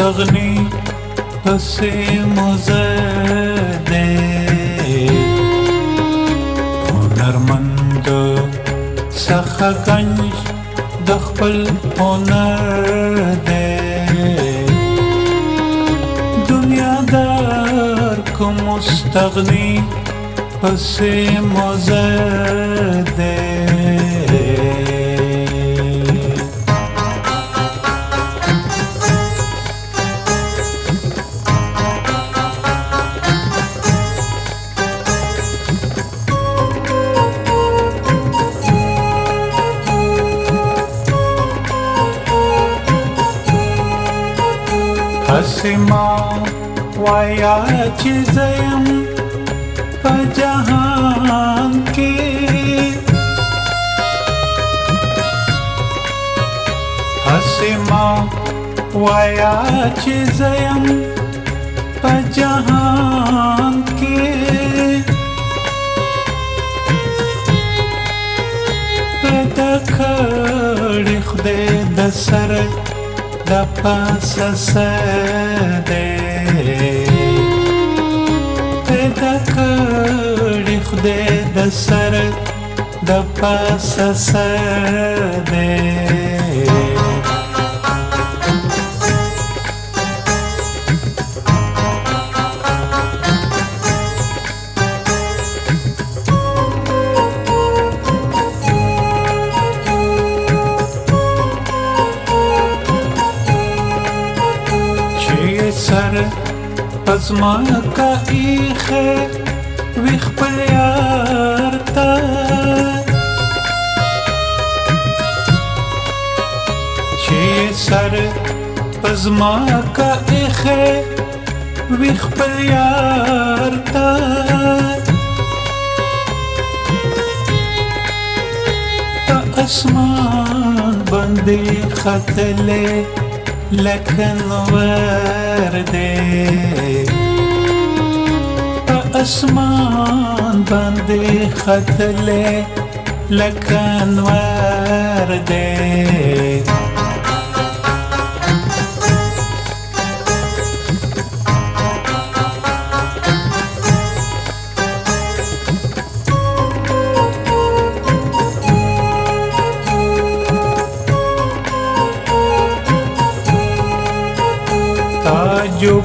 مستغنی پسې مزده هنرمند څخه گنج د خپل هنر دی دنیادار که مستغنی پسې مزده هسې ما وایا چې زه یم په جهان کې هسې ما وایا چې زه یم په جهان کې پیدا کړې خدای د سره د پاسه سده پیدا کړې خدای د سر د پاسه سده سر پزما کا ایخه وی خپل یار تا چې سر پزما کا ایخه وی خپل یار تا اسمان باندې خطلې لکنور دے اسمان باندې خطلې لکنور دے تعجب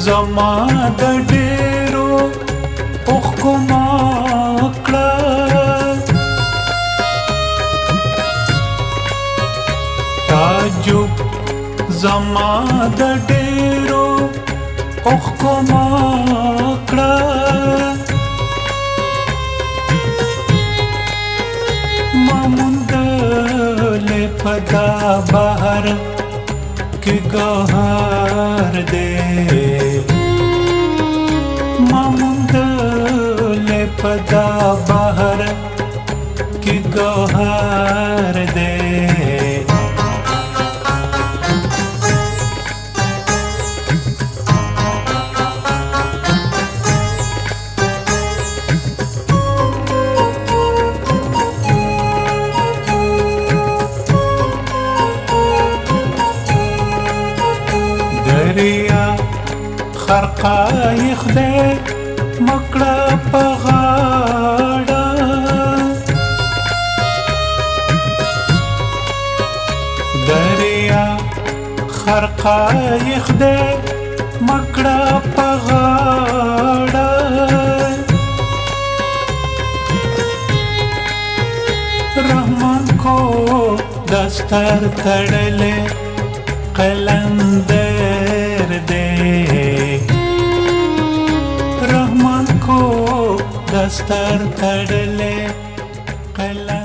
زما د ډېرو اوښکو ما کړه تعجب زما د ډېرو اوښکو ما کړه ما موندلې په دا بهر कि गौहर दे मामुंदले पदा बहर कि गौहर दे دریا خرقایخ دې مکړه په غاړه دریا خرقایخ دې مکړه په غاړه رحمان کو دستر تړلې قلندر دے رحمان کو دستر تڑلے قلندر